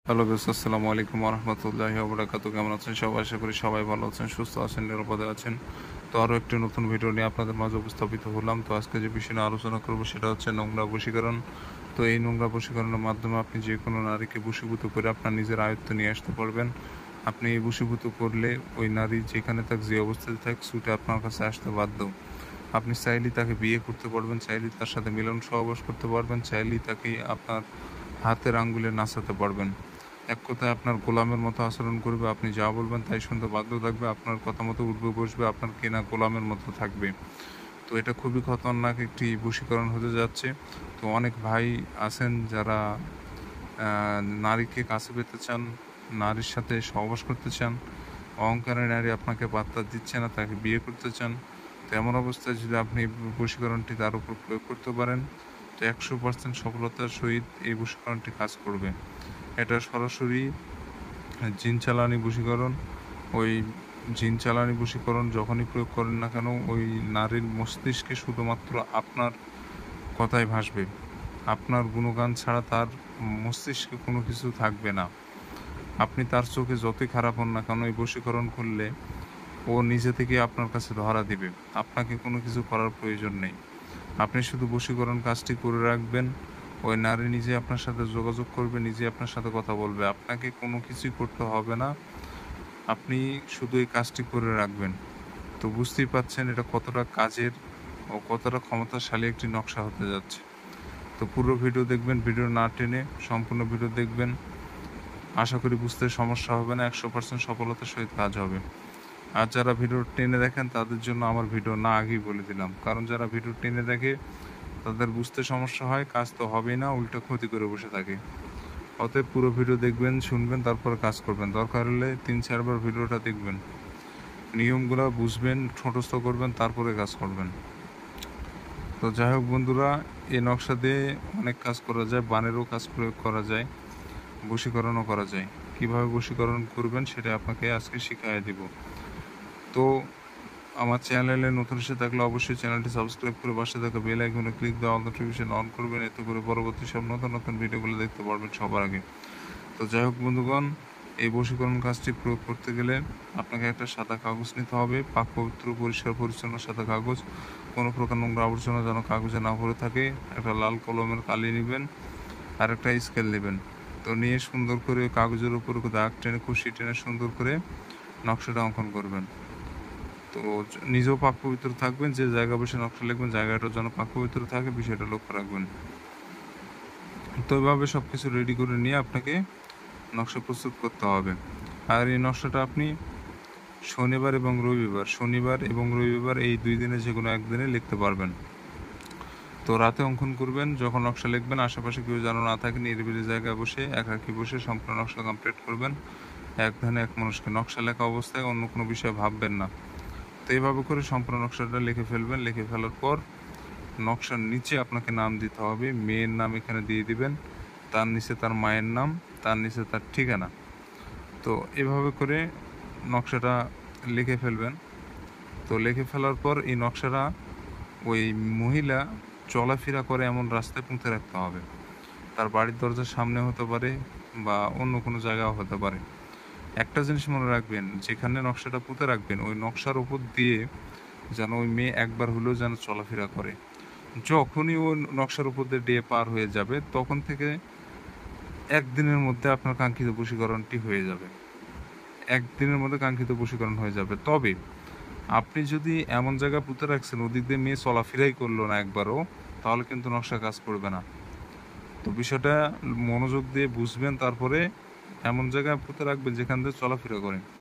Hello guys, আসসালামু আলাইকুম ওয়া রাহমাতুল্লাহি ওয়া বারাকাতুহু। কেমন আছেন সবাই? আশা করি সবাই ভালো আছেন, সুস্থ আছেন, নিরাপদে আছেন। তো আরও একটি নতুন ভিডিও নিয়ে আপনাদের মাঝে উপস্থাপিত হলাম। তো আজকে যে বিষয় নিয়ে আলোচনা করব সেটা হচ্ছে নোংরা বশীকরণ। তো এই নোংরা বশীকরণের মাধ্যমে আপনি যে কোনো নারীকে বশীভূত করে আপনার নিজের আয়ত্তে নিয়ে আসতে পারবেন। আপনি এই বশীভূত করলে ওই নারী যেখানে থাক, যে অবস্থাতে থাক, ছুটে আপনার কাছে আসতে বাধ্য। আপনি চাইলেই তাকে বিয়ে করতে পারবেন, চাইলেই তার সাথে মিলন সহবাস করতে পারবেন, চাইলেই তাকে আপনার হাতের আঙ্গুলে নাচাতে পারবেন। এক কথায় আপনার গোলামের মতো আচরণ করবে, আপনি যা বলবেন তাই শুনতে বাধ্য থাকবে, আপনার কথা মতো উঠবে বসবে, আপনার কেনা গোলামের মতো থাকবে। তো এটা খুবই খতরনাক একটি বশীকরণ হতে যাচ্ছে। তো অনেক ভাই আছেন যারা নারীকে কাছে পেতে চান, নারীর সাথে সহবাস করতে চান, অহংকারের নারী আপনাকে পাত্তা দিচ্ছে না, তাকে বিয়ে করতে চান। তো এমন অবস্থায় যদি আপনি এই বশীকরণটি তার উপর প্রয়োগ করতে পারেন, তো 100% সফলতার সহিত এই বশীকরণটি কাজ করবে। এটা সরাসরি জিন চালানি বশীকরণ। ওই জিন চালানি বশীকরণ যখনই প্রয়োগ করেন না কেন, ওই নারীর মস্তিষ্কে শুধুমাত্র আপনার কথাই ভাসবে, আপনার গুণগান ছাড়া তার মস্তিষ্কে কোনো কিছু থাকবে না। আপনি তার চোখে যতই খারাপ হন না কেন, এই বশীকরণ করলে ও নিজে থেকে আপনার কাছে ধরা দিবে, আপনাকে কোনো কিছু করার প্রয়োজন নেই। আপনি শুধু বশীকরণ কাজটি করে রাখবেন, ওই নারী নিজে আপনার সাথে যোগাযোগ করবে, নিজে আপনার সাথে কথা বলবে, আপনাকে কোনো কিছুই করতে হবে না। আপনি শুধু এই কাজটি করে রাখবেন। তো বুঝতেই পাচ্ছেন এটা কতটা কাজের ও কতটা ক্ষমতাশালী একটি নকশা হতে যাচ্ছে। তো পুরো ভিডিও দেখবেন, ভিডিও না টেনে সম্পূর্ণ ভিডিও দেখবেন। আশা করি বুঝতে সমস্যা হবে না, 100% সফলতার সহিত কাজ হবে। আর যারা ভিডিও টেনে দেখেন তাদের জন্য আমার ভিডিও না আগেই বলে দিলাম, কারণ যারা ভিডিও টেনে দেখে তাদের বুঝতে সমস্যা হয়, কাজ তো হবেই না, উল্টো ক্ষতি করে বসে থাকে। অতএব পুরো ভিডিও দেখবেন, শুনবেন, তারপরে কাজ করবেন। দরকার হলে 3-4 বার ভিডিওটা দেখবেন, নিয়মগুলো বুঝবেন, ঠোঁটস্থ করবেন, তারপরে কাজ করবেন। তো যাই হোক বন্ধুরা, এই নকশা দিয়ে অনেক কাজ করা যায়, বানেরও কাজ প্রয়োগ করা যায়, বশীকরণও করা যায়। কিভাবে বশীকরণ করবেন সেটা আপনাকে আজকে শিখিয়ে দিব। তো আমার চ্যানেলে নতুন এসে থাকলে অবশ্যই চ্যানেলটি সাবস্ক্রাইব করে পাশে থাকা বেল আইকনে ক্লিক দিয়ে অল নোটিফিকেশন অন করবেন, এতে করে পরবর্তী সব নতুন নতুন ভিডিওগুলো দেখতে পারবেন সবার আগে। তো যাই হোক বন্ধুগণ, এই বশীকরণ কাজটি প্রয়োগ করতে গেলে আপনাকে একটা সাদা কাগজ নিতে হবে, পাক পবিত্র পরিষ্কার পরিচ্ছন্ন সাদা কাগজ, কোনো প্রকার নোংরা আবর্জনা যেন কাগজে না ভরে থাকে। একটা লাল কলমের কালি নেবেন আর একটা স্কেল নেবেন। তো নিয়ে সুন্দর করে কাগজের উপর দাগ টেনে, কুশি টেনে সুন্দর করে নকশাটা অঙ্কন করবেন। তো নিজেও পাক পবিত্র থাকবেন, যে জায়গা বসে নকশা লিখবেন জায়গাটা যেন পাক পবিত্র থাকে, বিষয়টা লক্ষ্য রাখবেন। তো এভাবে সব কিছু রেডি করে নিয়ে আপনাকে নকশা প্রস্তুত করতে হবে। আর এই নকশাটা আপনি শনিবার এবং রবিবার এই 2 দিনে যে কোনো একদিনে লিখতে পারবেন। তো রাতে অঙ্কন করবেন, যখন নকশা লিখবেন আশেপাশে কেউ যেন না থাকে, নিরিবিলি জায়গায় বসে একাকী বসে সম্পূর্ণ নকশা কমপ্লিট করবেন। এক ধ্যানে এক মানুষকে, নকশা লেখা অবস্থায় অন্য কোনো বিষয় ভাববেন না। তো এইভাবে করে সম্পূর্ণ নকশাটা লিখে ফেলবেন। লিখে ফেলার পর নকশার নিচে আপনাকে নাম দিতে হবে, মেয়ের নাম এখানে দিয়ে দিবেন, তার নিচে তার মায়ের নাম, তার নিচে তার ঠিকানা। তো এভাবে করে নকশাটা লিখে ফেলবেন। তো লিখে ফেলার পর এই নকশাটা ওই মহিলা চলাফেরা করে এমন রাস্তায় পুঁতে রাখতে হবে। তার বাড়ির দরজার সামনে হতে পারে বা অন্য কোনো জায়গাও হতে পারে। একটা জিনিস মনে রাখবেন, যেখানে নকশাটা পুঁতে রাখবেন ওই নকশার উপর দিয়ে যেন ওই মেয়ে একবার হলেও যেন চলাফেরা করে। যখনই ও নকশার উপর দিয়ে পার হয়ে যাবে, তখন থেকে একদিনের মধ্যে আপনার কাঙ্ক্ষিত বশীকরণটি হয়ে যাবে। একদিনের মধ্যে কাঙ্ক্ষিত বশীকরণ হয়ে যাবে। তবে আপনি যদি এমন জায়গায় পুঁতে রাখছেন ওদিক দিয়ে মেয়ে চলাফেরাই করলো না একবারও, তাহলে কিন্তু নকশা কাজ করবে না। তো বিষয়টা মনোযোগ দিয়ে বুঝবেন, তারপরে এমন জায়গায় পুঁতে রাখবেন যেখান দিয়ে চলাফেরা করেন।